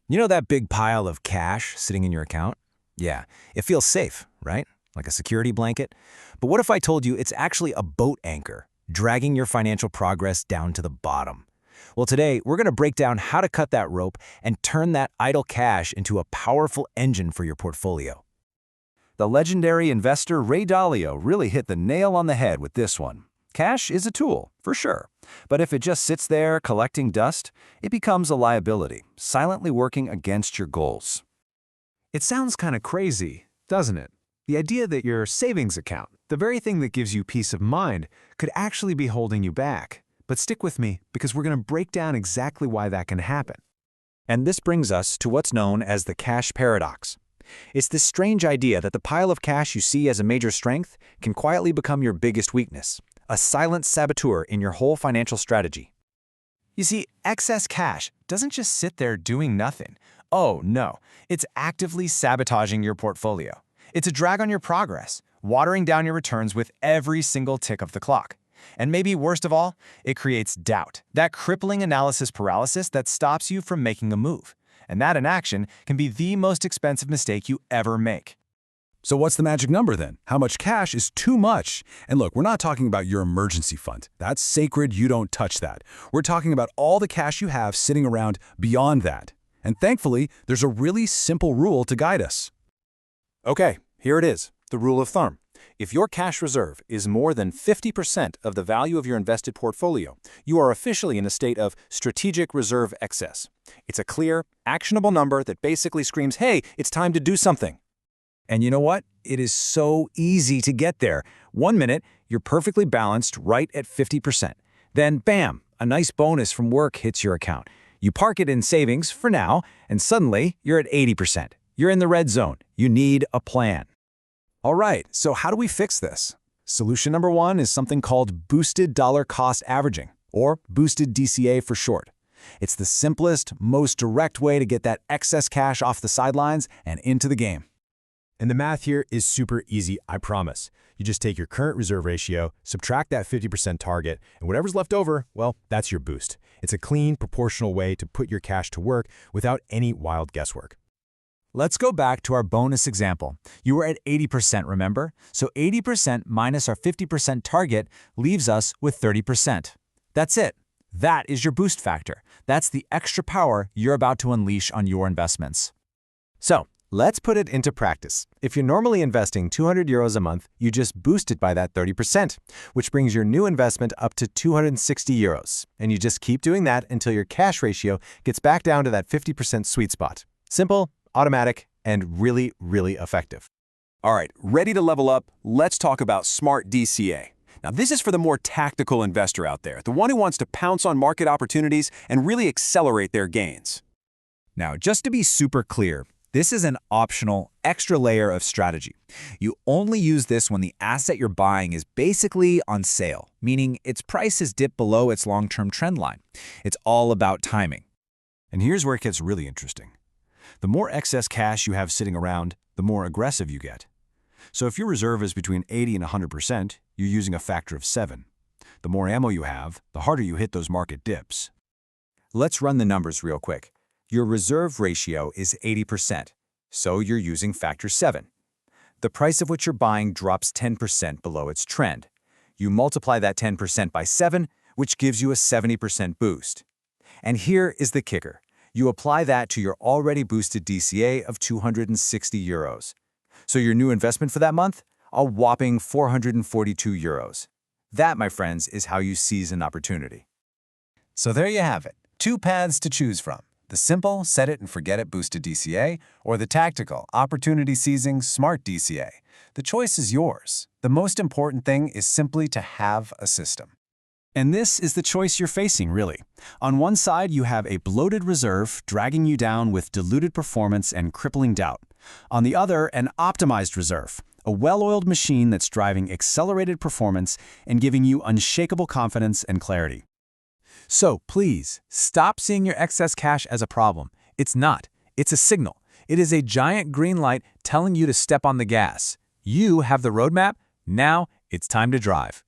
You know that big pile of cash sitting in your account? Yeah, it feels safe, right? Like a security blanket. But what if I told you it's actually a boat anchor, dragging your financial progress down to the bottom? Well, today, we're going to break down how to cut that rope and turn that idle cash into a powerful engine for your portfolio. The legendary investor Ray Dalio really hit the nail on the head with this one. Cash is a tool, for sure. But if it just sits there collecting dust, it becomes a liability, silently working against your goals. It sounds kind of crazy, doesn't it? The idea that your savings account, the very thing that gives you peace of mind, could actually be holding you back. But stick with me, because we're going to break down exactly why that can happen. And this brings us to what's known as the cash paradox. It's this strange idea that the pile of cash you see as a major strength can quietly become your biggest weakness, a silent saboteur in your whole financial strategy. You see, excess cash doesn't just sit there doing nothing. Oh, no, it's actively sabotaging your portfolio. It's a drag on your progress, watering down your returns with every single tick of the clock. And maybe worst of all, it creates doubt, that crippling analysis paralysis that stops you from making a move. And that inaction can be the most expensive mistake you ever make. So what's the magic number then? How much cash is too much? And look, we're not talking about your emergency fund. That's sacred, you don't touch that. We're talking about all the cash you have sitting around beyond that. And thankfully, there's a really simple rule to guide us. Okay, here it is, the rule of thumb. If your cash reserve is more than 50% of the value of your invested portfolio, you are officially in a state of strategic reserve excess. It's a clear, actionable number that basically screams, hey, it's time to do something. And you know what? It is so easy to get there. 1 minute, you're perfectly balanced right at 50%. Then, bam, a nice bonus from work hits your account. You park it in savings for now, and suddenly you're at 80%. You're in the red zone. You need a plan. All right, so how do we fix this? Solution number 1 is something called boosted dollar cost averaging, or boosted DCA for short. It's the simplest, most direct way to get that excess cash off the sidelines and into the game. And the math here is super easy, I promise. You just take your current reserve ratio, subtract that 50% target, and whatever's left over, well, that's your boost. It's a clean, proportional way to put your cash to work without any wild guesswork. Let's go back to our bonus example. You were at 80%, remember? So 80% minus our 50% target leaves us with 30%. That's it. That is your boost factor. That's the extra power you're about to unleash on your investments. So, let's put it into practice. If you're normally investing 200 euros a month, you just boost it by that 30%, which brings your new investment up to 260 euros. And you just keep doing that until your cash ratio gets back down to that 50% sweet spot. Simple, automatic, and really, really effective. All right, ready to level up? Let's talk about smart DCA. Now, this is for the more tactical investor out there, the one who wants to pounce on market opportunities and really accelerate their gains. Now, just to be super clear, this is an optional, extra layer of strategy. You only use this when the asset you're buying is basically on sale, meaning its price has dipped below its long-term trend line. It's all about timing. And here's where it gets really interesting. The more excess cash you have sitting around, the more aggressive you get. So if your reserve is between 80 and 100%, you're using a factor of 7. The more ammo you have, the harder you hit those market dips. Let's run the numbers real quick. Your reserve ratio is 80%, so you're using factor 7. The price of what you're buying drops 10% below its trend. You multiply that 10% by 7, which gives you a 70% boost. And here is the kicker. You apply that to your already boosted DCA of 260 euros. So your new investment for that month? A whopping 442 euros. That, my friends, is how you seize an opportunity. So there you have it. 2 paths to choose from. The simple, set it and forget it boosted DCA, or the tactical, opportunity-seizing, smart DCA. The choice is yours. The most important thing is simply to have a system. And this is the choice you're facing, really. On one side, you have a bloated reserve dragging you down with diluted performance and crippling doubt. On the other, an optimized reserve, a well-oiled machine that's driving accelerated performance and giving you unshakable confidence and clarity. So please, stop seeing your excess cash as a problem. It's not. It's a signal. It is a giant green light telling you to step on the gas. You have the roadmap. Now it's time to drive.